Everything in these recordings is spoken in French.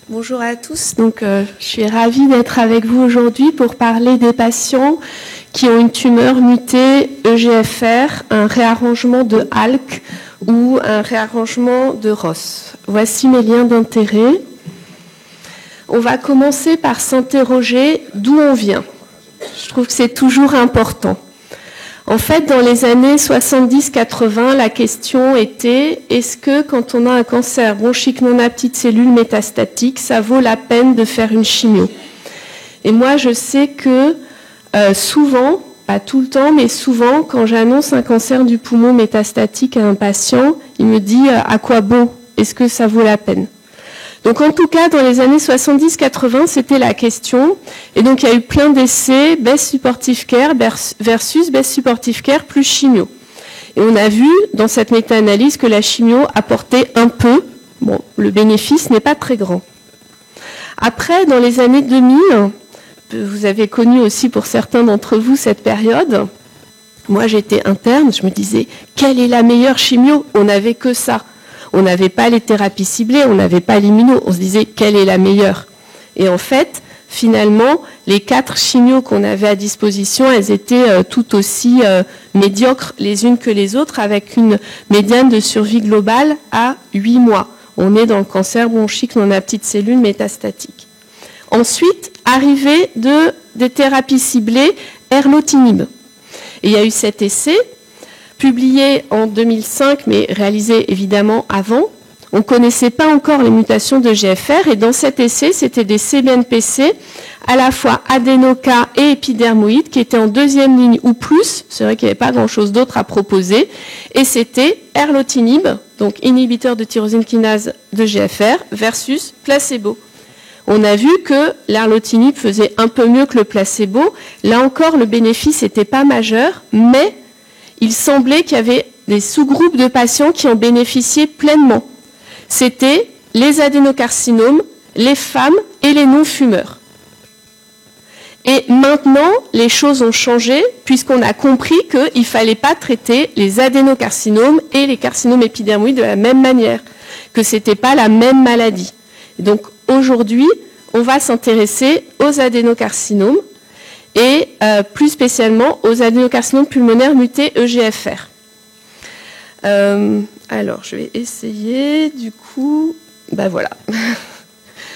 Bonjour à tous. Je suis ravie d'être avec vous aujourd'hui pour parler des patients qui ont une tumeur mutée EGFR, un réarrangement de ALK ou un réarrangement de ROS. Voici mes liens d'intérêt. On va commencer par s'interroger d'où on vient. Je trouve que c'est toujours important. En fait, dans les années 70-80, la question était, est-ce que quand on a un cancer bronchique non à petites cellules métastatiques, ça vaut la peine de faire une chimio? Et moi, je sais que souvent, pas tout le temps, mais souvent, quand j'annonce un cancer du poumon métastatique à un patient, il me dit, à quoi bon? Est-ce que ça vaut la peine? Donc en tout cas, dans les années 70-80, c'était la question. Et donc il y a eu plein d'essais, best supportive care versus best supportive care plus chimio. Et on a vu dans cette méta-analyse que la chimio apportait un peu. Bon, le bénéfice n'est pas très grand. Après, dans les années 2000, vous avez connu aussi pour certains d'entre vous cette période. Moi, j'étais interne, je me disais, quelle est la meilleure chimio? On n'avait que ça. On n'avait pas les thérapies ciblées, on n'avait pas l'immuno. On se disait, quelle est la meilleure? Et en fait, finalement, les 4 chimios qu'on avait à disposition, elles étaient tout aussi médiocres les unes que les autres, avec une médiane de survie globale à 8 mois. On est dans le cancer bronchique non à petites cellules métastatiques. Ensuite, arrivée des thérapies ciblées, erlotinib. Et il y a eu cet essai, publié en 2005, mais réalisé évidemment avant. On ne connaissait pas encore les mutations de GFR, et dans cet essai, c'était des CBNPC, à la fois adénoca et épidermoïdes, qui étaient en deuxième ligne ou plus. C'est vrai qu'il n'y avait pas grand-chose d'autre à proposer. Et c'était erlotinib, donc inhibiteur de tyrosine kinase de GFR, versus placebo. On a vu que l'erlotinib faisait un peu mieux que le placebo. Là encore, le bénéfice n'était pas majeur, mais il semblait qu'il y avait des sous-groupes de patients qui en bénéficiaient pleinement. C'était les adénocarcinomes, les femmes et les non-fumeurs. Et maintenant, les choses ont changé puisqu'on a compris qu'il ne fallait pas traiter les adénocarcinomes et les carcinomes épidermoïdes de la même manière, que ce n'était pas la même maladie. Et donc aujourd'hui, on va s'intéresser aux adénocarcinomes, et plus spécialement aux adénocarcinomes pulmonaires mutés EGFR. Alors, je vais essayer, du coup, voilà.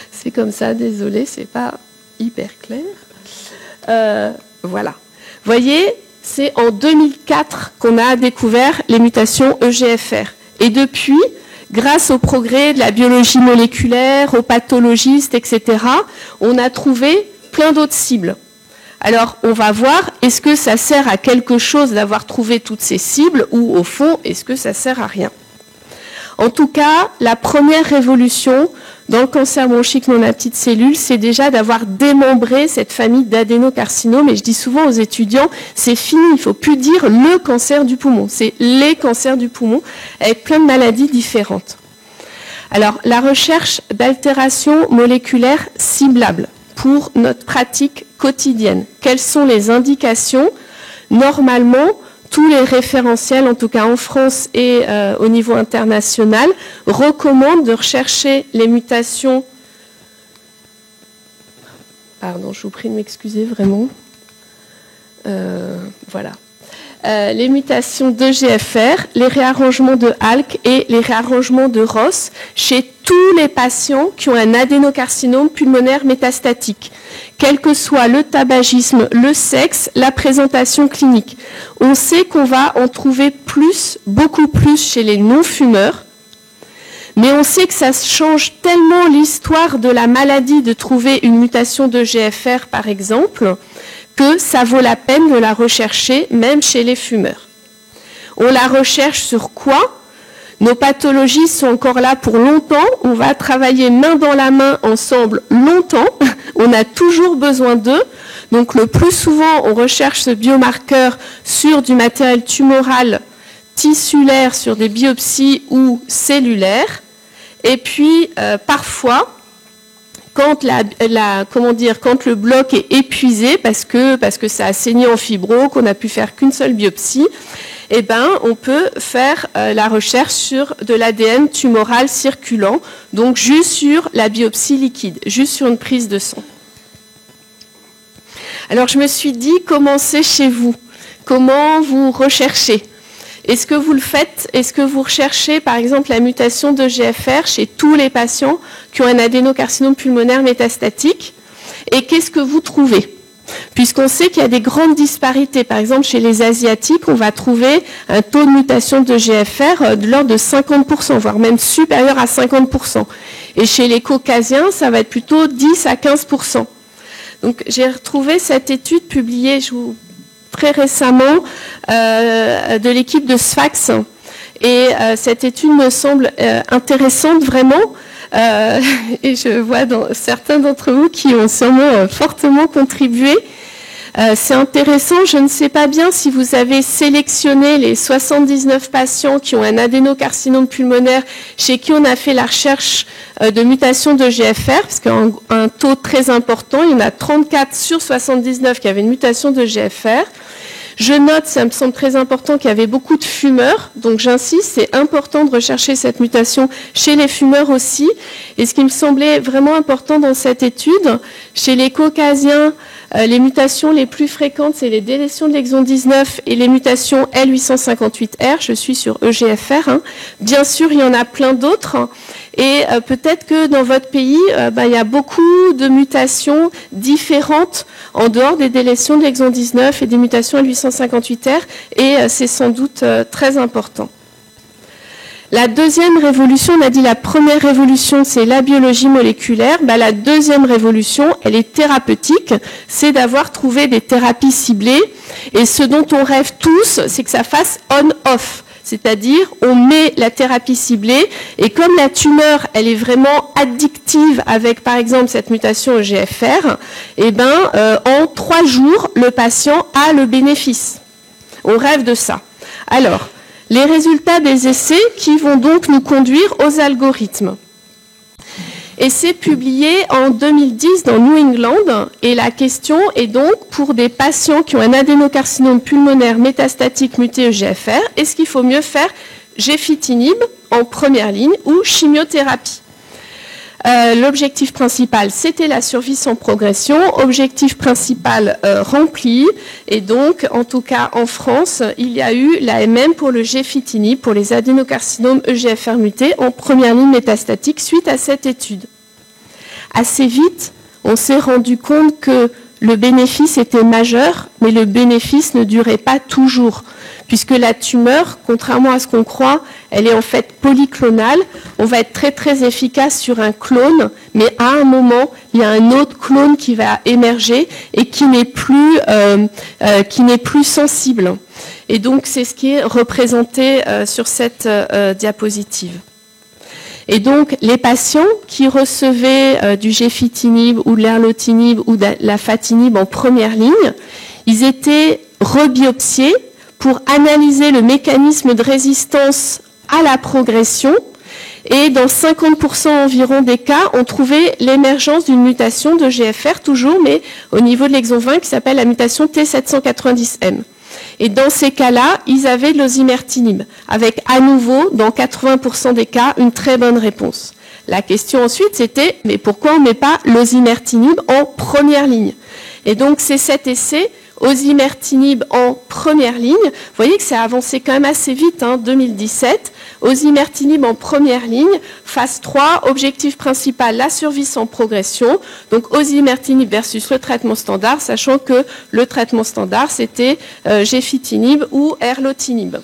C'est comme ça, désolé, c'est pas hyper clair. Voilà. Vous voyez, c'est en 2004 qu'on a découvert les mutations EGFR. Et depuis, grâce au progrès de la biologie moléculaire, aux pathologistes, etc., on a trouvé plein d'autres cibles. Alors, on va voir, est-ce que ça sert à quelque chose d'avoir trouvé toutes ces cibles ou, au fond, est-ce que ça sert à rien? En tout cas, la première révolution dans le cancer bronchique non à petites cellules, c'est déjà d'avoir démembré cette famille d'adénocarcinomes. Et je dis souvent aux étudiants, c'est fini, il ne faut plus dire le cancer du poumon. C'est les cancers du poumon avec plein de maladies différentes. Alors, la recherche d'altérations moléculaires ciblables pour notre pratique quotidienne. Quelles sont les indications? Normalement, tous les référentiels, en tout cas en France et au niveau international, recommandent de rechercher les mutations. Pardon, je vous prie de m'excuser vraiment. Voilà. Les mutations de GFR, les réarrangements de ALK et les réarrangements de ROS chez tous les patients qui ont un adénocarcinome pulmonaire métastatique, quel que soit le tabagisme, le sexe, la présentation clinique. On sait qu'on va en trouver beaucoup plus chez les non-fumeurs, mais on sait que ça change tellement l'histoire de la maladie de trouver une mutation de GFR, par exemple, que ça vaut la peine de la rechercher même chez les fumeurs. On la recherche sur quoi? Nos pathologies sont encore là pour longtemps. On va travailler main dans la main ensemble longtemps. On a toujours besoin d'eux. Donc le plus souvent, on recherche ce biomarqueur sur du matériel tumoral tissulaire, sur des biopsies ou cellulaires. Et puis parfois, quand quand le bloc est épuisé parce que ça a saigné en fibro, qu'on n'a pu faire qu'une seule biopsie, eh ben, on peut faire la recherche sur de l'ADN tumoral circulant, donc juste sur la biopsie liquide, juste sur une prise de sang. Alors je me suis dit, commencez chez vous. Comment vous recherchez? Est-ce que vous le faites? Est-ce que vous recherchez, par exemple, la mutation de GFR chez tous les patients qui ont un adénocarcinome pulmonaire métastatique? Et qu'est-ce que vous trouvez? Puisqu'on sait qu'il y a des grandes disparités. Par exemple, chez les Asiatiques, on va trouver un taux de mutation de GFR de l'ordre de 50%, voire même supérieur à 50%. Et chez les Caucasiens, ça va être plutôt 10 à 15%. Donc, j'ai retrouvé cette étude publiée, très récemment, de l'équipe de Sfax. Et cette étude me semble intéressante vraiment. Et je vois certains d'entre vous qui ont sûrement fortement contribué. C'est intéressant, je ne sais pas bien si vous avez sélectionné les 79 patients qui ont un adénocarcinome pulmonaire chez qui on a fait la recherche de mutation de GFR, parce qu'un taux très important, il y en a 34 sur 79 qui avaient une mutation de GFR. Je note, ça me semble très important, qu'il y avait beaucoup de fumeurs, donc j'insiste, c'est important de rechercher cette mutation chez les fumeurs aussi. Et ce qui me semblait vraiment important dans cette étude, chez les Caucasiens, les mutations les plus fréquentes, c'est les délétions de l'exon 19 et les mutations L858R, je suis sur EGFR. Bien sûr, il y en a plein d'autres. Et peut-être que dans votre pays, il y a beaucoup de mutations différentes en dehors des délétions de l'exon 19 et des mutations L858R, et c'est sans doute très important. La deuxième révolution, on a dit la première révolution, c'est la biologie moléculaire. La deuxième révolution, elle est thérapeutique, c'est d'avoir trouvé des thérapies ciblées. Et ce dont on rêve tous, c'est que ça fasse on-off. C'est-à-dire, on met la thérapie ciblée, et comme la tumeur, elle est vraiment addictive avec, par exemple, cette mutation EGFR, en 3 jours, le patient a le bénéfice. On rêve de ça. Alors, les résultats des essais qui vont donc nous conduire aux algorithmes. Et c'est publié en 2010 dans New England. Et la question est donc, pour des patients qui ont un adénocarcinome pulmonaire métastatique muté EGFR, est-ce qu'il faut mieux faire gefitinib en première ligne ou chimiothérapie? L'objectif principal, c'était la survie sans progression. Objectif principal rempli. Et donc, en tout cas en France, il y a eu l'AMM pour le gefitinib, pour les adénocarcinomes EGFR mutés en première ligne métastatique suite à cette étude. Assez vite, on s'est rendu compte que le bénéfice était majeur, mais le bénéfice ne durait pas toujours, puisque la tumeur, contrairement à ce qu'on croit, elle est en fait polyclonale. On va être très très efficace sur un clone, mais à un moment, il y a un autre clone qui va émerger et qui n'est plus sensible. Et donc c'est ce qui est représenté sur cette diapositive. Et donc, les patients qui recevaient du gefitinib ou de l'erlotinib ou de l'afatinib en première ligne, ils étaient rebiopsiés pour analyser le mécanisme de résistance à la progression. Et dans 50% environ des cas, on trouvait l'émergence d'une mutation de GFR toujours, mais au niveau de l'exon 20 qui s'appelle la mutation T790M. Et dans ces cas-là, ils avaient de l'osimertinib, avec à nouveau, dans 80% des cas, une très bonne réponse. La question ensuite, c'était, mais pourquoi on ne met pas l'osimertinib en première ligne? Et donc, c'est cet essai, osimertinib en première ligne. Vous voyez que ça a avancé quand même assez vite, 2017. Osimertinib en première ligne, phase 3, objectif principal, la survie sans progression. Donc osimertinib versus le traitement standard, sachant que le traitement standard, c'était gefitinib ou erlotinib.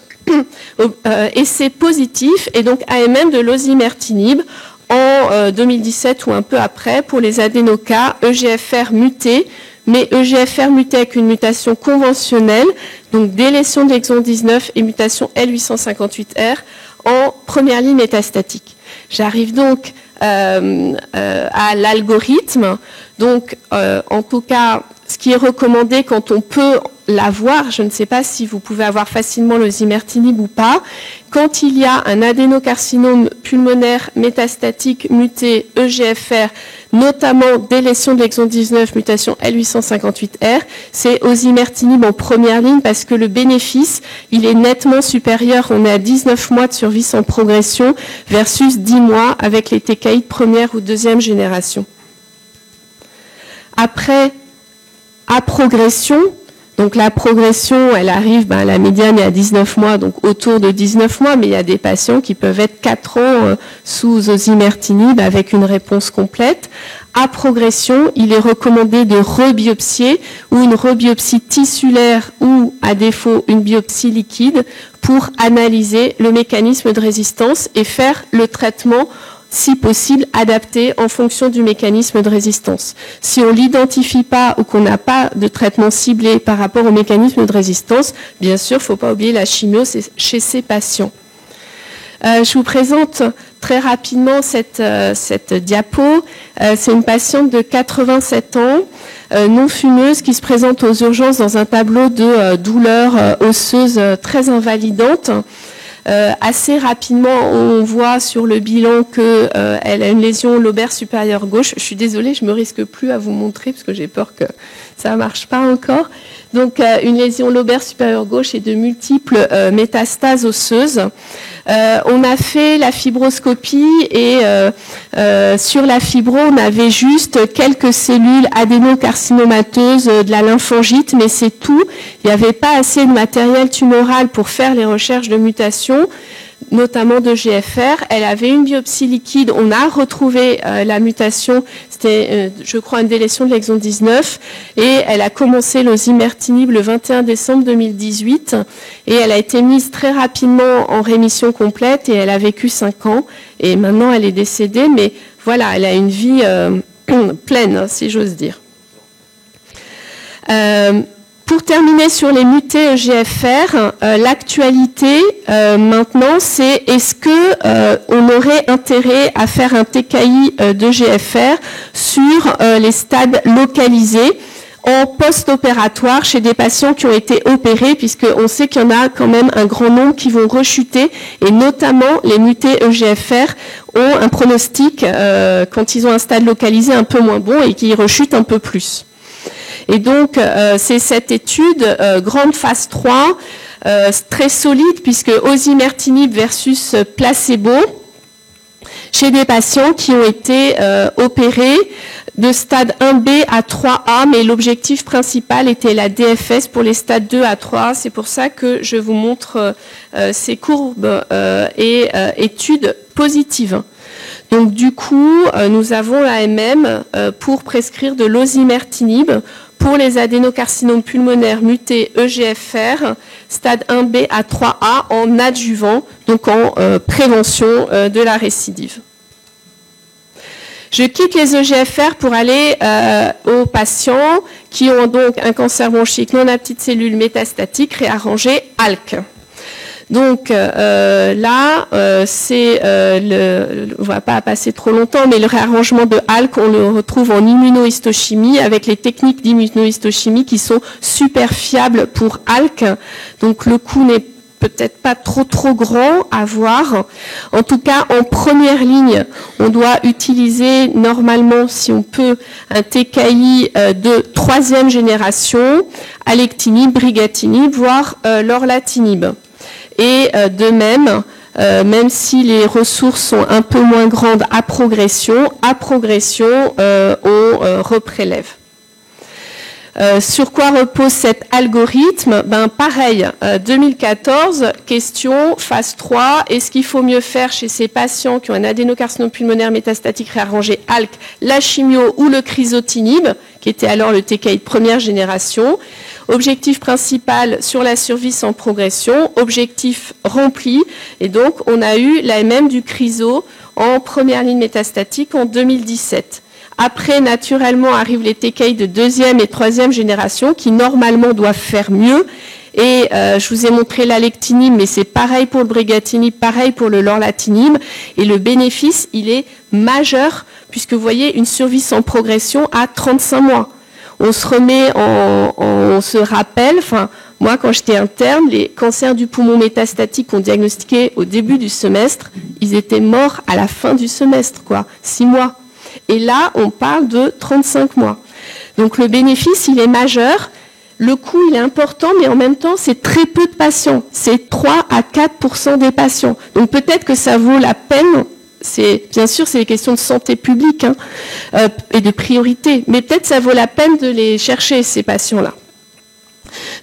Et c'est positif, et donc AMM de l'osimertinib en 2017 ou un peu après pour les adénocarcinomes EGFR mutés, mais EGFR muté avec une mutation conventionnelle, donc délétion de l'exon 19 et mutation L858R en première ligne métastatique. J'arrive donc à l'algorithme. Donc, en tout cas, ce qui est recommandé quand on peut l'avoir. Je ne sais pas si vous pouvez avoir facilement l'osimertinib ou pas. Quand il y a un adénocarcinome pulmonaire métastatique muté EGFR, notamment des lésions de l'exon 19, mutation L858R, c'est osimertinib en première ligne parce que le bénéfice, il est nettement supérieur. On est à 19 mois de survie sans progression versus 10 mois avec les TKI de première ou deuxième génération. Après, à progression, donc la progression, elle arrive, la médiane est à 19 mois, donc autour de 19 mois, mais il y a des patients qui peuvent être 4 ans sous osimertinib avec une réponse complète. À progression, il est recommandé de rebiopsier ou une rebiopsie tissulaire ou, à défaut, une biopsie liquide pour analyser le mécanisme de résistance et faire le traitement si possible, adapté en fonction du mécanisme de résistance. Si on ne l'identifie pas ou qu'on n'a pas de traitement ciblé par rapport au mécanisme de résistance, bien sûr, il ne faut pas oublier la chimio chez ces patients. Je vous présente très rapidement cette diapo. C'est une patiente de 87 ans, non fumeuse, qui se présente aux urgences dans un tableau de douleur osseuse très invalidante. Assez rapidement, on voit sur le bilan qu'elle a une lésion lobaire supérieure gauche. Je suis désolée, je me risque plus à vous montrer parce que j'ai peur que ça ne marche pas encore. Donc, une lésion lobaire supérieure gauche et de multiples métastases osseuses. On a fait la fibroscopie et sur la fibro, on avait juste quelques cellules adénocarcinomateuses, de la lymphangite, mais c'est tout. Il n'y avait pas assez de matériel tumoral pour faire les recherches de mutation, notamment de GFR. Elle avait une biopsie liquide. On a retrouvé la mutation. C'était, je crois, une délétion de l'exon 19. Et elle a commencé l'osimertinib le 21 décembre 2018. Et elle a été mise très rapidement en rémission complète. Et elle a vécu 5 ans. Et maintenant, elle est décédée. Mais voilà, elle a une vie pleine, si j'ose dire. Pour terminer sur les mutés EGFR, l'actualité maintenant, c'est est-ce que on aurait intérêt à faire un TKI d'EGFR sur les stades localisés en post-opératoire chez des patients qui ont été opérés, puisqu'on sait qu'il y en a quand même un grand nombre qui vont rechuter, et notamment les mutés EGFR ont un pronostic quand ils ont un stade localisé un peu moins bon et qui rechutent un peu plus. Et donc, c'est cette étude, grande phase 3, très solide, puisque osimertinib versus placebo, chez des patients qui ont été opérés de stade 1B à 3A, mais l'objectif principal était la DFS pour les stades 2 à 3A. C'est pour ça que je vous montre ces courbes et études positives. Donc du coup, nous avons l'AMM pour prescrire de l'osimertinib pour les adénocarcinomes pulmonaires mutés EGFR, stade 1B à 3A en adjuvant, donc en prévention de la récidive. Je quitte les EGFR pour aller aux patients qui ont donc un cancer bronchique non à petites cellules métastatiques réarrangé ALK. Donc là, c'est on va pas passer trop longtemps, mais le réarrangement de ALK, on le retrouve en immunohistochimie avec les techniques d'immunohistochimie qui sont super fiables pour ALK. Donc le coût n'est peut-être pas trop grand à voir. En tout cas, en première ligne, on doit utiliser normalement, si on peut, un TKI de 3e génération, alectinib, brigatinib, voire lorlatinib. Et de même, même si les ressources sont un peu moins grandes à progression, on reprélève. Sur quoi repose cet algorithme? Pareil, 2014, question, phase 3, est-ce qu'il faut mieux faire chez ces patients qui ont un adénocarcinome pulmonaire métastatique réarrangé ALK, la chimio ou le crizotinib, qui était alors le TKI de première génération? Objectif principal sur la survie sans progression, objectif rempli, et donc on a eu l'AMM du crizo en première ligne métastatique en 2017. Après, naturellement, arrivent les TKI de 2e et 3e génération qui, normalement, doivent faire mieux. Et je vous ai montré l'alectinib, mais c'est pareil pour le brigatinib, pareil pour le lorlatinib. Et le bénéfice, il est majeur, puisque vous voyez une survie sans progression à 35 mois. on se remet, on se rappelle, enfin, moi, quand j'étais interne, les cancers du poumon métastatiques qu'on diagnostiquait au début du semestre, ils étaient morts à la fin du semestre, 6 mois. Et là, on parle de 35 mois. Donc le bénéfice, il est majeur. Le coût, il est important, mais en même temps, c'est très peu de patients. C'est 3 à 4% des patients. Donc peut-être que ça vaut la peine. Bien sûr, c'est des questions de santé publique et de priorité. Mais peut-être ça vaut la peine de les chercher, ces patients-là.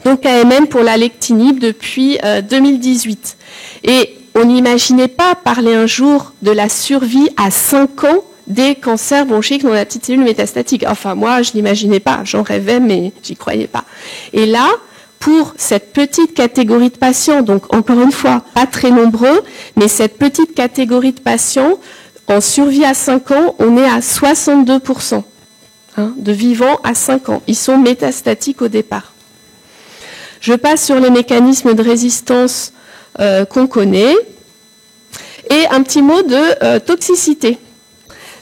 Donc AMM pour l'alectinib depuis 2018. Et on n'imaginait pas parler un jour de la survie à 5 ans des cancers bronchiques non à petites cellules métastatiques. Enfin, moi, je n'imaginais pas. J'en rêvais, mais j'y croyais pas. Et là, pour cette petite catégorie de patients, donc encore une fois, pas très nombreux, mais cette petite catégorie de patients, en survie à 5 ans, on est à 62% de vivants à 5 ans. Ils sont métastatiques au départ. Je passe sur les mécanismes de résistance qu'on connaît. Et un petit mot de toxicité.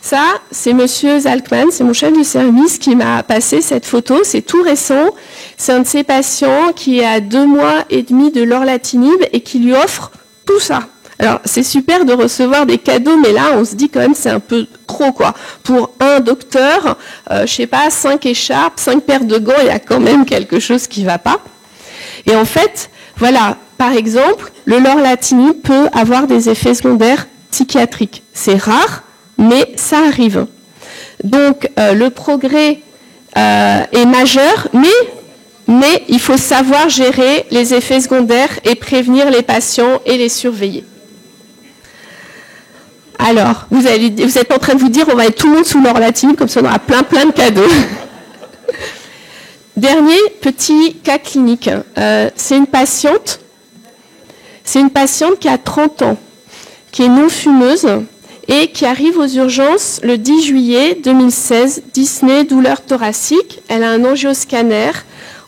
Ça, c'est Monsieur Zalkman, c'est mon chef de service qui m'a passé cette photo. C'est tout récent. C'est un de ses patients qui est à 2 mois et demi de lorlatinib et qui lui offre tout ça. Alors, c'est super de recevoir des cadeaux, mais là, on se dit quand même c'est un peu trop, Pour un docteur, 5 écharpes, 5 paires de gants, il y a quand même quelque chose qui ne va pas. Et en fait, voilà, par exemple, le lorlatinib peut avoir des effets secondaires psychiatriques. C'est rare, mais ça arrive. Donc, le progrès est majeur, mais il faut savoir gérer les effets secondaires et prévenir les patients et les surveiller. Alors, vous êtes en train de vous dire, on va être tout le monde sous lorlatinib, comme ça on aura plein de cadeaux. Dernier petit cas clinique. C'est une patiente qui a 30 ans, qui est non-fumeuse et qui arrive aux urgences le 10 juillet 2016, dyspnée, douleur thoracique. Elle a un angioscanner.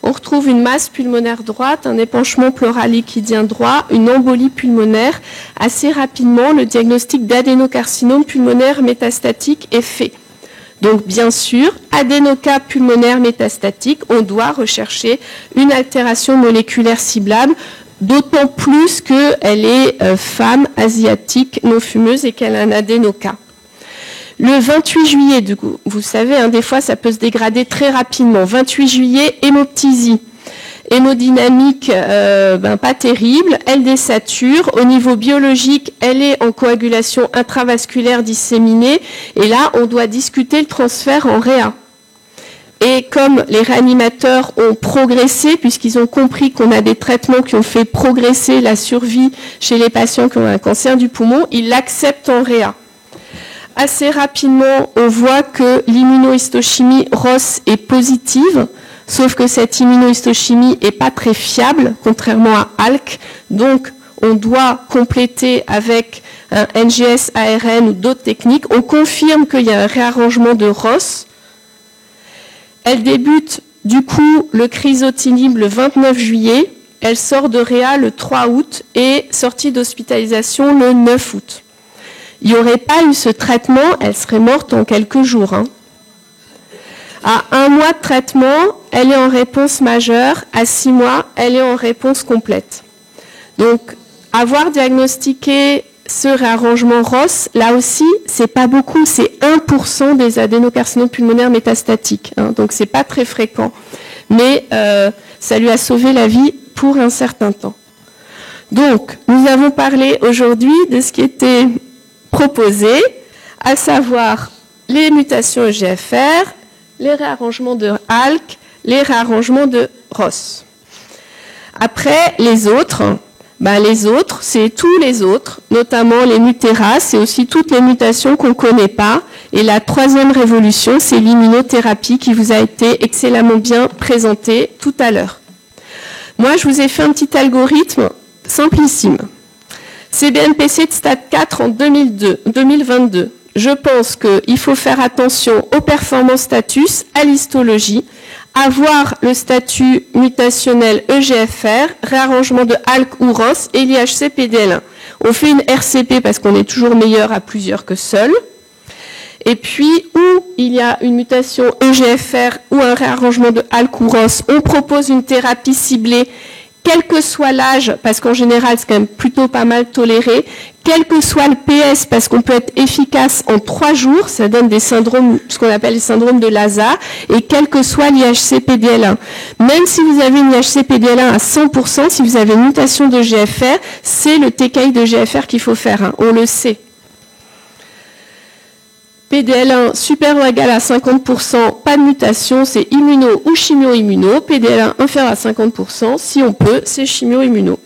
On retrouve une masse pulmonaire droite, un épanchement pleural liquidien droit, une embolie pulmonaire. Assez rapidement, le diagnostic d'adénocarcinome pulmonaire métastatique est fait. Donc, bien sûr, adénocarcinome pulmonaire métastatique, on doit rechercher une altération moléculaire ciblable, d'autant plus qu'elle est femme asiatique non fumeuse et qu'elle a un adénocarcinome. Le 28 juillet, du coup, vous savez, des fois, ça peut se dégrader très rapidement. 28 juillet, hémoptysie. Hémodynamique, pas terrible. Elle désature. Au niveau biologique, elle est en coagulation intravasculaire disséminée. Et là, on doit discuter le transfert en réa. Et comme les réanimateurs ont progressé, puisqu'ils ont compris qu'on a des traitements qui ont fait progresser la survie chez les patients qui ont un cancer du poumon, ils l'acceptent en réa. Assez rapidement, on voit que l'immunohistochimie ROS est positive, sauf que cette immunohistochimie n'est pas très fiable, contrairement à ALK. Donc, on doit compléter avec un NGS-ARN ou d'autres techniques. On confirme qu'il y a un réarrangement de ROS. Elle débute, du coup, le crizotinib le 29 juillet. Elle sort de réa le 3 août et sortie d'hospitalisation le 9 août. Il n'y aurait pas eu ce traitement, elle serait morte en quelques jours. À 1 mois de traitement, elle est en réponse majeure. À 6 mois, elle est en réponse complète. Donc, avoir diagnostiqué ce réarrangement ROS, là aussi, c'est pas beaucoup, c'est 1% des adénocarcinomes pulmonaires métastatiques. Donc, c'est pas très fréquent. Mais ça lui a sauvé la vie pour un certain temps. Donc, nous avons parlé aujourd'hui de ce qui était proposé, à savoir les mutations EGFR, les réarrangements de ALK, les réarrangements de ROS. Après, les autres, c'est tous les autres, notamment les mutérases, et aussi toutes les mutations qu'on ne connaît pas. Et la troisième révolution, c'est l'immunothérapie qui vous a été excellemment bien présentée tout à l'heure. Moi, je vous ai fait un petit algorithme simplissime. CBNPC de stade 4 en 2022. Je pense qu'il faut faire attention au performance status, à l'histologie, avoir le statut mutationnel EGFR, réarrangement de ALK ou ROS et l'IHC-PDL1. On fait une RCP parce qu'on est toujours meilleur à plusieurs que seul. Et puis, où il y a une mutation EGFR ou un réarrangement de ALK ou ROS, on propose une thérapie ciblée, quel que soit l'âge, parce qu'en général, c'est quand même plutôt pas mal toléré, quel que soit le PS, parce qu'on peut être efficace en 3 jours, ça donne des syndromes, ce qu'on appelle les syndromes de Lassa, et quel que soit l'IHC-PDL1. Même si vous avez une IHC-PDL1 à 100%, si vous avez une mutation de GFR, c'est le TKI de GFR qu'il faut faire, hein, on le sait. PDL1 supérieur ou égal à 50%, pas de mutation, c'est immuno ou chimio-immuno. PDL1 inférieur à 50%, si on peut, c'est chimio-immuno.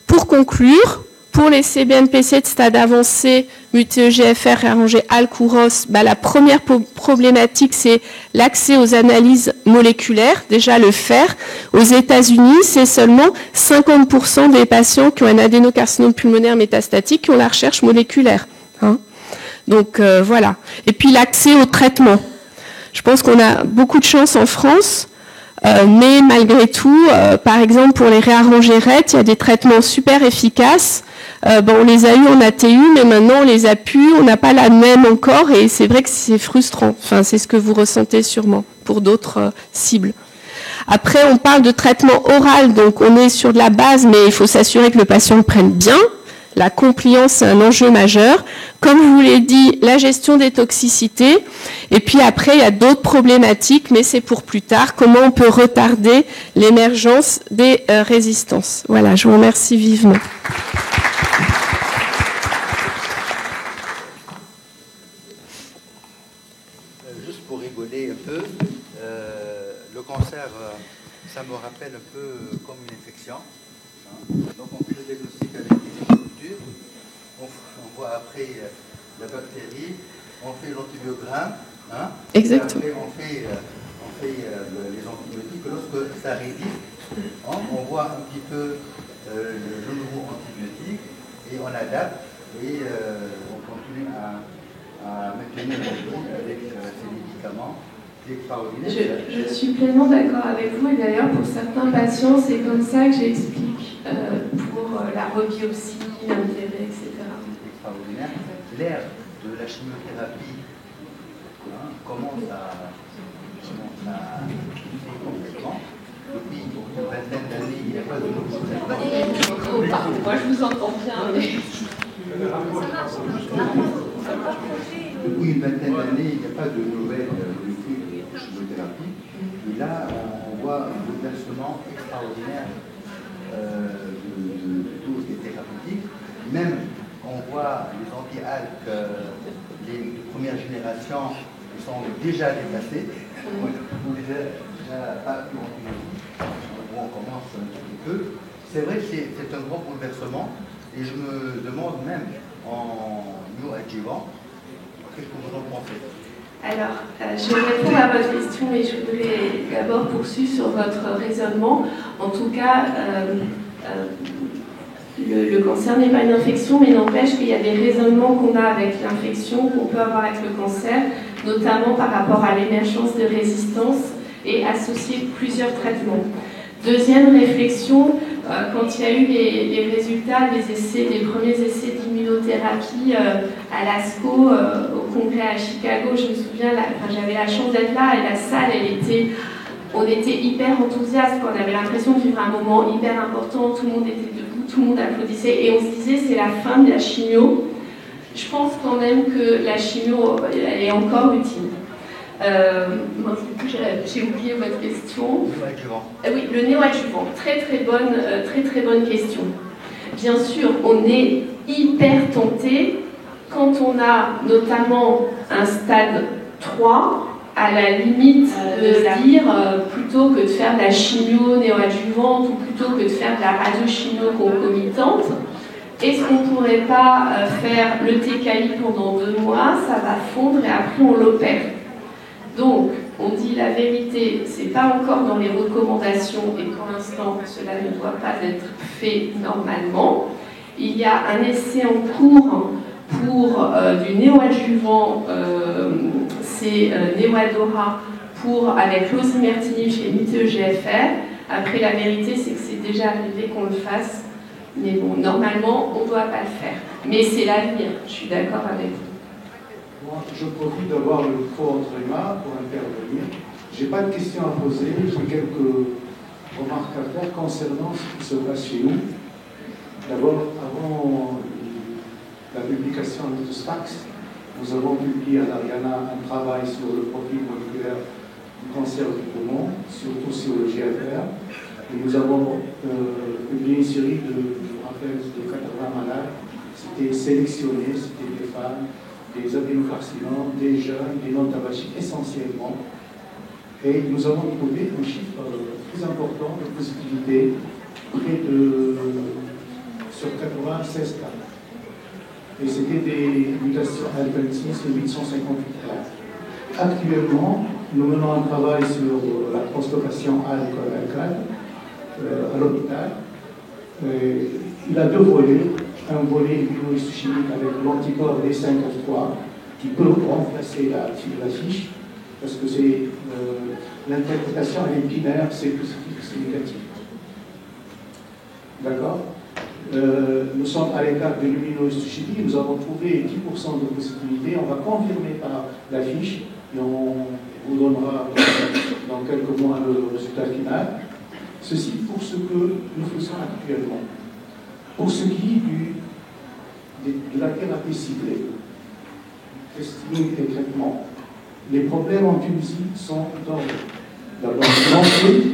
Pour conclure, pour les CBNPC de stade avancé, muté EGFR, réarrangé ALK ou ROS, la première problématique, c'est l'accès aux analyses moléculaires, déjà le faire. Aux États-Unis, c'est seulement 50% des patients qui ont un adénocarcinome pulmonaire métastatique qui ont la recherche moléculaire. Hein. Donc voilà. Et puis l'accès au traitement. Je pense qu'on a beaucoup de chance en France, mais malgré tout, par exemple pour les réarrangés RET, il y a des traitements super efficaces. On les a eus en ATU, mais maintenant on les a pu, on n'a pas la même encore, et c'est vrai que c'est frustrant. Enfin, c'est ce que vous ressentez sûrement pour d'autres cibles. Après, on parle de traitement oral, donc on est sur de la base, mais il faut s'assurer que le patient le prenne bien. La compliance, c'est un enjeu majeur. Comme je vous l'ai dit, la gestion des toxicités. Et puis après, il y a d'autres problématiques, mais c'est pour plus tard. Comment on peut retarder l'émergence des résistances. Voilà, je vous remercie vivement. Juste pour rigoler un peu, le cancer, ça me rappelle un peu comme une infection. Donc on fait le diagnostic avec des cultures, on voit après la bactérie, on fait l'antibiogramme, hein, exactement. et après on fait les antibiotiques. Lorsque ça résiste, hein, on voit un petit peu le nouveau antibiotique et on adapte et on continue à maintenir le vie avec ces médicaments. Je suis pleinement d'accord avec vous, et d'ailleurs pour certains patients c'est comme ça que j'explique pour la rebiopsie, l'intérêt, etc. Extraordinaire. L'ère de la chimiothérapie commence à complètement. Depuis une vingtaine d'années, il n'y a pas de nouveau traitement. Moi je vous entends bien. Mais... Depuis une vingtaine d'années, il n'y a pas de nouvelles chimiothérapie. Et là, on voit un bouleversement extraordinaire de tout ce qui est thérapeutique. Même, on voit les anti-ALK, les premières générations, ils sont déjà dépassés, ou déjà pas plus on commence un petit peu. C'est vrai que c'est un grand bouleversement, et je me demande même en néoadjuvant, qu'est-ce que vous en pensez? Alors, je vais répondre à votre question, mais je voudrais d'abord poursuivre sur votre raisonnement. En tout cas, le cancer n'est pas une infection, mais n'empêche qu'il y a des raisonnements qu'on a avec l'infection, qu'on peut avoir avec le cancer, notamment par rapport à l'émergence de résistance et associer plusieurs traitements. Deuxième réflexion, quand il y a eu les résultats des premiers essais d'immunothérapie à l'ASCO, au congrès à Chicago, je me souviens, j'avais la chance d'être là, et la salle, on était hyper enthousiastes, on avait l'impression de vivre un moment hyper important, tout le monde était debout, tout le monde applaudissait, et on se disait c'est la fin de la chimio. Je pense quand même que la chimio elle est encore utile. J'ai oublié votre question. Oui, le néoadjuvant. Très très bonne question. Bien sûr, on est hyper tenté quand on a notamment un stade 3, à la limite de dire plutôt que de faire de la chimio néoadjuvante ou plutôt que de faire de la radiochimio concomitante, est-ce qu'on ne pourrait pas faire le TKI pendant 2 mois, ça va fondre et après on l'opère. Donc, on dit la vérité, c'est pas encore dans les recommandations et pour l'instant, cela ne doit pas être fait normalement. Il y a un essai en cours pour du néoadjuvant, c'est Neoadora, avec l'osimertinib chez MUT-EGFR. Après, la vérité, c'est que c'est déjà arrivé qu'on le fasse, mais bon, normalement, on ne doit pas le faire. Mais c'est l'avenir, je suis d'accord avec vous. Moi, je profite d'avoir le micro entre les mains pour intervenir. Je n'ai pas de questions à poser, j'ai quelques remarques à faire concernant ce qui se passe chez nous. D'abord, avant la publication de SPAX, nous avons publié à l'Ariana un travail sur le profil moléculaire du cancer du poumon, surtout sur le GFR. Et nous avons publié une série de 80 malades. C'était sélectionné, c'était des femmes, des adénocarcinomes, des jeunes, des non-tabagiques essentiellement. Et nous avons trouvé un chiffre très important de positivité, près de sur 96 cas. Et c'était des mutations ALK26 et 858 cas. Actuellement, nous menons un travail sur la translocation ALK à l'hôpital. Il a deux volets. Un volet immunohistochimique avec l'anticorps D5F3 qui peut remplacer la fiche, parce que c'est l'interprétation est binaire, c'est positif, c'est négatif. D'accord. Nous sommes à l'étape de l'immunohistochimie, nous avons trouvé 10% de possibilité, on va confirmer par la fiche et on vous donnera dans quelques mois le résultat final. Ceci pour ce que nous faisons actuellement. Pour ce qui est de la thérapie ciblée, testing et traitement, les problèmes en Tunisie sont d'abord lancés,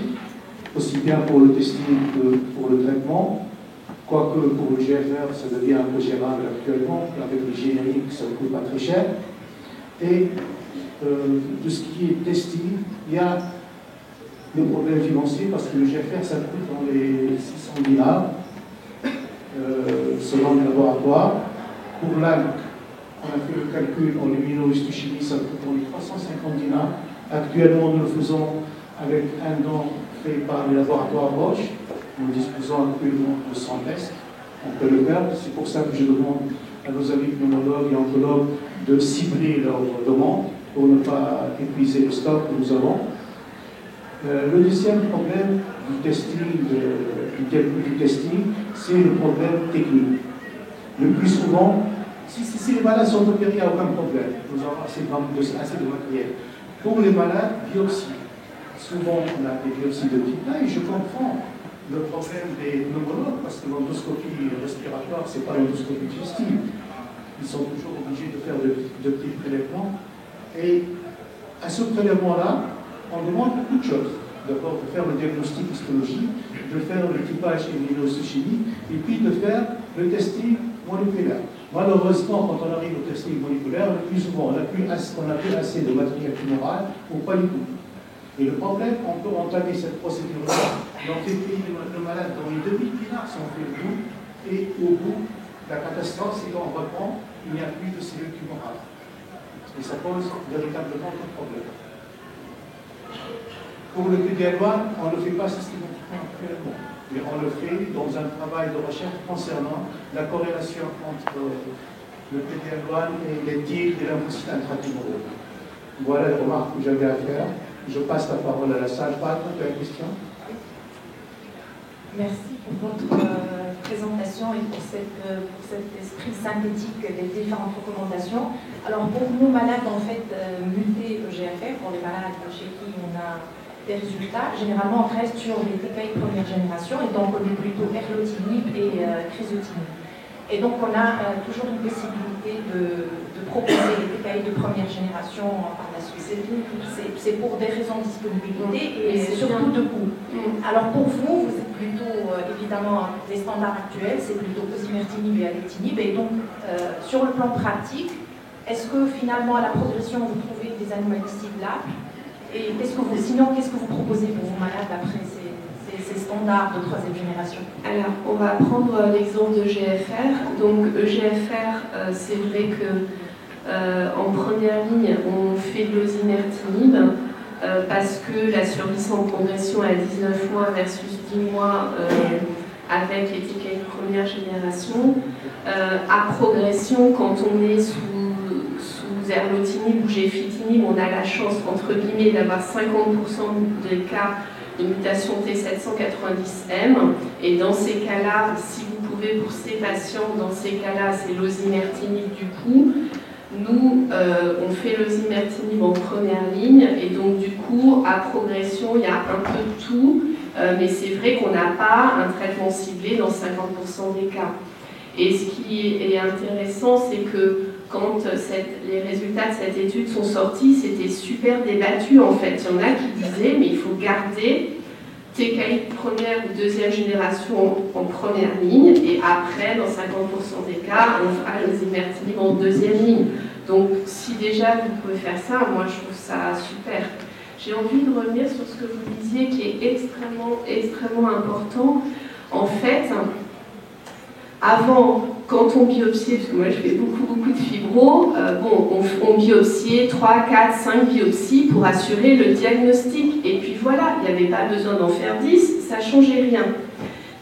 aussi bien pour le testing que pour le traitement, quoique pour le GFR, ça devient un peu gérable actuellement, avec les génériques, ça ne coûte pas très cher. Et de ce qui est testing, il y a des problèmes financiers parce que le GFR, ça coûte dans les 600 dinars. Selon les laboratoires. Pour l'ALK, on a fait le calcul en immunohistochimie, ça coûte pour les 350 dinars. Actuellement, nous le faisons avec un don fait par les laboratoires Roche. Nous disposons actuellement de 100 tests. On peut le faire. C'est pour ça que je demande à nos amis pneumologues et oncologues de cibler leurs demandes pour ne pas épuiser le stock que nous avons. Le deuxième problème du testing, du testing, c'est le problème technique. Le plus souvent, si les malades sont opérés, il n'y a aucun problème. Nous avons assez de matériel. Pour les malades, biopsie. Souvent, on a des biopsies de type A et je comprends le problème des pneumologues parce que l'endoscopie respiratoire, ce n'est pas l'endoscopie digestive. Ils sont toujours obligés de faire de petits prélèvements. Et à ce prélèvement-là, on demande beaucoup de choses. D'abord, de faire le diagnostic histologique, de faire le typage immunohistochimique, et puis de faire le testing moléculaire. Malheureusement, quand on arrive au testing moléculaire, le plus souvent, on n'a plus assez de matériel tumoral ou pas du tout. Et le problème, on peut entamer cette procédure-là dans les pays de malades dont les demi-dinars sont faits au bout, et au bout, la catastrophe, c'est quand on reprend, il n'y a plus de cellules tumorales. Et ça pose véritablement un problème. Pour le PD-L1, on ne le fait pas systématiquement actuellement, mais on le fait dans un travail de recherche concernant la corrélation entre le PD-L1 et les tirs des lymphocytes intratumoraux. Voilà les remarques que j'avais à faire. Je passe la parole à la salle. Pas de question. Merci pour votre présentation et pour cet esprit synthétique des différentes recommandations. Alors pour nos malades en fait mutés EGFR, pour les malades chez qui on a des résultats, généralement on reste sur les TKI première génération et donc on est plutôt erlotinib et crizotinib. Et donc on a toujours une possibilité de proposer les TKI de première génération par la suite. C'est pour des raisons de disponibilité et surtout de coût. Alors pour vous, vous êtes plutôt, évidemment, les standards actuels, c'est plutôt osimertinib et alectinib. Et donc, sur le plan pratique, est-ce que finalement, à la progression, vous trouvez des anomalies ciblables? Et sinon, qu'est-ce que vous proposez pour vos malades après ces standards de troisième génération? Alors, on va prendre l'exemple de GFR. Donc, EGFR, c'est vrai que en première ligne, on fait de l'osimertinib parce que la survie sans progression à 19 mois versus 10 mois avec les TKI de première génération. À progression, quand on est sous erlotinib ou gefitinib, on a la chance, entre guillemets, d'avoir 50% des cas de mutation T790M. Et dans ces cas-là, si vous pouvez, pour ces patients, dans ces cas-là, c'est l'osimertinib du coup. Nous, on fait l'osimertinib en première ligne, et donc du coup, à progression, il y a un peu de tout, mais c'est vrai qu'on n'a pas un traitement ciblé dans 50% des cas. Et ce qui est intéressant, c'est que quand les résultats de cette étude sont sortis, c'était super débattu en fait. Il y en a qui disaient, mais il faut garder TKI de première ou deuxième génération en première ligne, et après, dans 50% des cas, on fera l'osimertinib en deuxième ligne. Donc, si déjà vous pouvez faire ça, moi je trouve ça super. J'ai envie de revenir sur ce que vous disiez, qui est extrêmement important. En fait, avant, quand on biopsiait, parce que moi je fais beaucoup de fibro, on biopsiait 3, 4, 5 biopsies pour assurer le diagnostic. Et puis voilà, il n'y avait pas besoin d'en faire 10, ça ne changeait rien.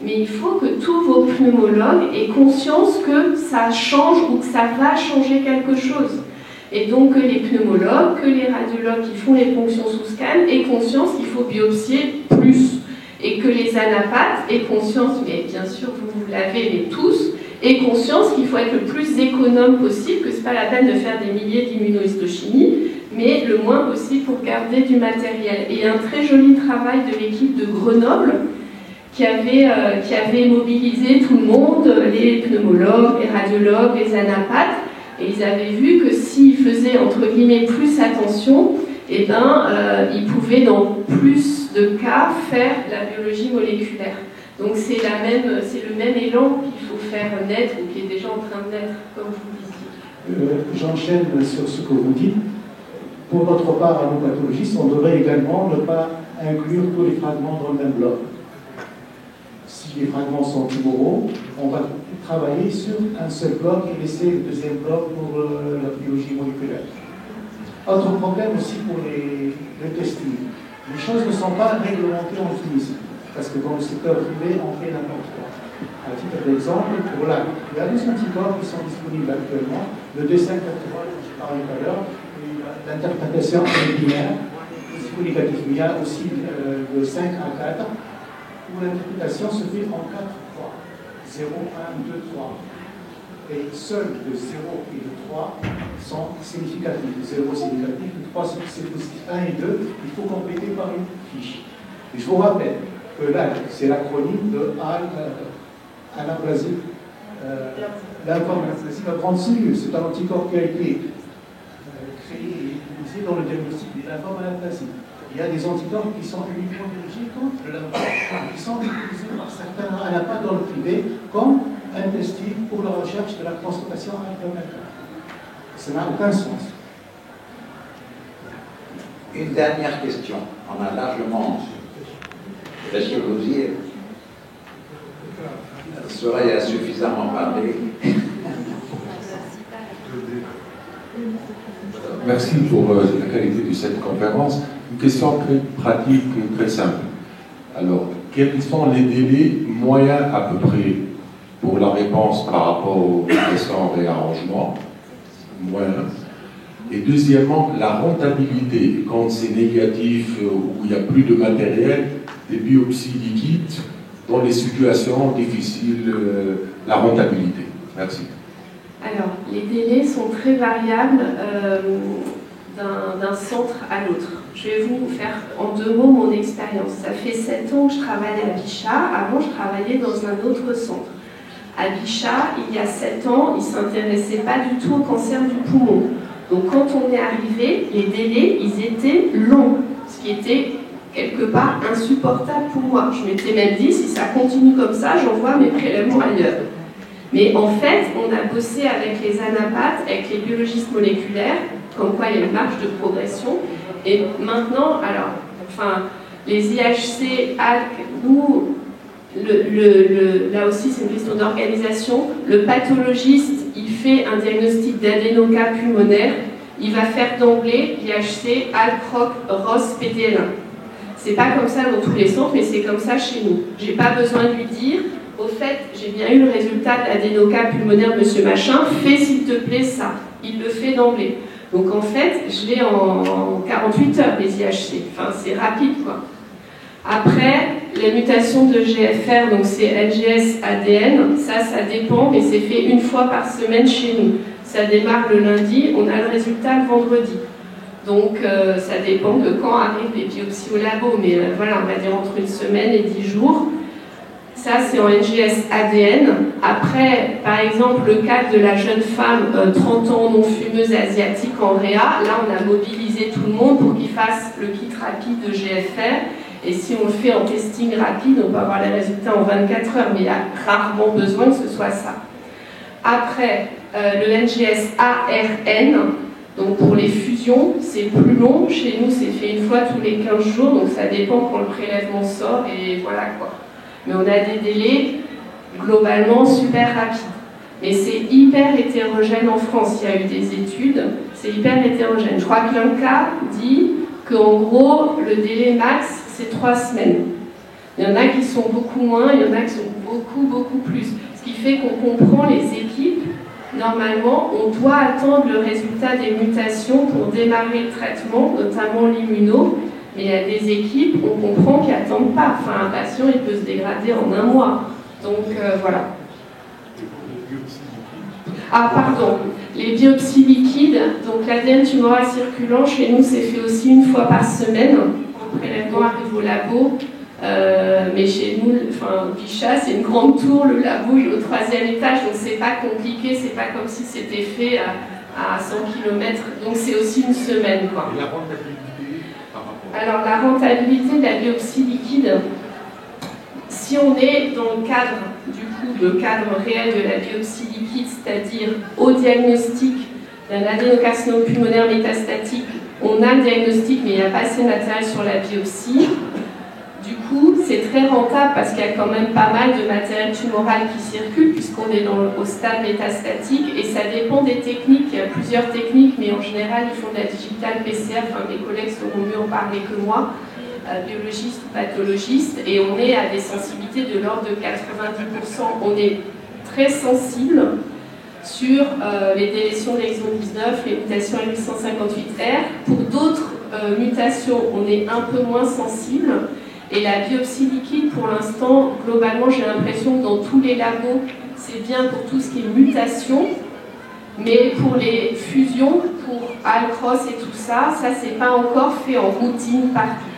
Mais il faut que tous vos pneumologues aient conscience que ça change ou que ça va changer quelque chose. Et donc que les pneumologues, que les radiologues qui font les ponctions sous scan aient conscience qu'il faut biopsier plus. Et que les anapathes aient conscience, mais bien sûr vous l'avez, mais tous, aient conscience qu'il faut être le plus économe possible, que ce n'est pas la peine de faire des milliers d'immunohistochimie, mais le moins possible pour garder du matériel. Et un très joli travail de l'équipe de Grenoble qui avait mobilisé tout le monde, les pneumologues, les radiologues, les anapathes, et ils avaient vu que s'ils faisaient entre guillemets plus attention, eh ils pouvaient dans plus de cas faire la biologie moléculaire. Donc c'est le même élan qu'il faut faire naître, ou qui est déjà en train de naître, comme vous disiez. J'enchaîne sur ce que vous dites. Pour notre part, à nos pathologistes, on devrait également ne pas inclure tous les fragments dans le même bloc. Si les fragments sont tumoraux, on va travailler sur un seul bloc et laisser le deuxième bloc pour la biologie moléculaire. Autre problème aussi pour le testing. Les choses ne sont pas réglementées en Tunisie, parce que dans le secteur privé, on fait n'importe quoi. À titre d'exemple, pour là, il y a des anticorps qui sont disponibles actuellement, le D583 dont j'ai parlé tout à l'heure, l'interprétation est binaire, négatif. Il y a aussi le 5 à 4, où l'interprétation se fait en 4 fois. 0, 1, 2, 3. Et seuls le 0 et le 3 sont significatifs. Le 0 c'est négatif, le 3 c'est positif. 1 et 2, il faut compléter par une fiche. Et je vous rappelle que l'ALK, c'est l'acronyme de anaplasique. L'anaplasique à grande cellule, c'est un anticorps qui a été créé et utilisé dans le diagnostic des lymphomes anaplasiques. Il y a des anticorps qui sont uniquement dirigés contre le lymphome, qui sont utilisés par certains anapathes dans le privé comme un testing pour la recherche de la transplantation intramédiaire. Ça n'a aucun sens. Une dernière question. On a largement. Est-ce que Rosier serait suffisamment parlé? Merci pour la qualité de cette conférence. Une question très pratique et très simple. Alors, quels sont les délais moyens à peu près pour la réponse par rapport aux questions réarrangement moyen? Et deuxièmement, la rentabilité, quand c'est négatif, où il n'y a plus de matériel, des biopsies liquides, dans les situations difficiles, la rentabilité. Merci. Alors, les délais sont très variables d'un centre à l'autre. Je vais vous faire en 2 mots mon expérience. Ça fait 7 ans que je travaille à Bichat. Avant, je travaillais dans un autre centre. À Bichat, il y a 7 ans, ils ne s'intéressaient pas du tout au cancer du poumon. Donc, quand on est arrivé, les délais, ils étaient longs, ce qui était quelque part insupportable pour moi. Je m'étais même dit, si ça continue comme ça, j'envoie mes prélèvements ailleurs. Mais en fait, on a bossé avec les anapathes, avec les biologistes moléculaires, comme quoi il y a une marge de progression. Et maintenant, alors, les IHC, ALK, nous, là aussi c'est une question d'organisation, le pathologiste, il fait un diagnostic d'adénocarcinome pulmonaire, il va faire d'emblée IHC, ALK, ROC, ROS, PD-L1. C'est pas comme ça dans tous les centres, mais c'est comme ça chez nous. J'ai pas besoin de lui dire, au fait, j'ai bien eu le résultat de l'adénocarcinome pulmonaire, monsieur machin, fais s'il te plaît ça. Il le fait d'emblée. Donc en fait, je l'ai en 48 heures, les IHC. Enfin, c'est rapide, quoi. Après, la mutation de GFR, donc c'est LGS ADN, ça dépend, mais c'est fait 1 fois par semaine chez nous. Ça démarre le lundi, on a le résultat le vendredi. Donc ça dépend de quand arrivent les biopsies au labo, mais voilà, on va dire entre une semaine et 10 jours. Ça, c'est en NGS ADN. Après, par exemple, le cas de la jeune femme 30 ans non fumeuse asiatique en réa, là, on a mobilisé tout le monde pour qu'il fasse le kit rapide de GFR. Et si on le fait en testing rapide, on peut avoir les résultats en 24 heures, mais il y a rarement besoin que ce soit ça. Après, le NGS ARN, donc pour les fusions, c'est plus long. Chez nous, c'est fait une fois tous les 15 jours, donc ça dépend quand le prélèvement sort, et voilà quoi. Mais on a des délais globalement super rapides. Mais c'est hyper hétérogène en France. Il y a eu des études, c'est hyper hétérogène. Je crois que l'INCA dit qu'en gros, le délai max, c'est 3 semaines. Il y en a qui sont beaucoup moins, il y en a qui sont beaucoup plus. Ce qui fait qu'on comprend les équipes. Normalement, on doit attendre le résultat des mutations pour démarrer le traitement, notamment l'immuno. Mais il y a des équipes, on comprend qu'ils n'attendent pas. Enfin, un patient, il peut se dégrader en 1 mois. Donc, voilà. Ah, pardon. Les biopsies liquides, donc l'ADN tumoral circulant, chez nous, c'est fait aussi une fois par semaine. Le prélèvement arrive au labo. Mais chez nous, enfin, Bichat, c'est une grande tour, le labo il est au 3e étage, donc c'est pas compliqué, c'est pas comme si c'était fait à 100 km. Donc c'est aussi une semaine, quoi. Et la rentabilité par rapport à... Alors, la rentabilité de la biopsie liquide, si on est dans le cadre, du coup, le cadre réel de la biopsie liquide, c'est-à-dire au diagnostic d'un adénocarcinome pulmonaire métastatique, on a le diagnostic, mais il n'y a pas assez de matériel sur la biopsie. Du coup, c'est très rentable parce qu'il y a quand même pas mal de matériel tumoral qui circule puisqu'on est au stade métastatique et ça dépend des techniques. Il y a plusieurs techniques, mais en général, ils font de la digital PCR. Enfin, mes collègues sauront mieux en parler que moi, biologistes ou pathologistes, et on est à des sensibilités de l'ordre de 90%. On est très sensible sur les délétions de l'exon 19, les mutations L858R. Pour d'autres mutations, on est un peu moins sensible. Et la biopsie liquide, pour l'instant, globalement, j'ai l'impression que dans tous les labos, c'est bien pour tout ce qui est mutation, mais pour les fusions, pour Alcross et tout ça, ça c'est pas encore fait en routine partout.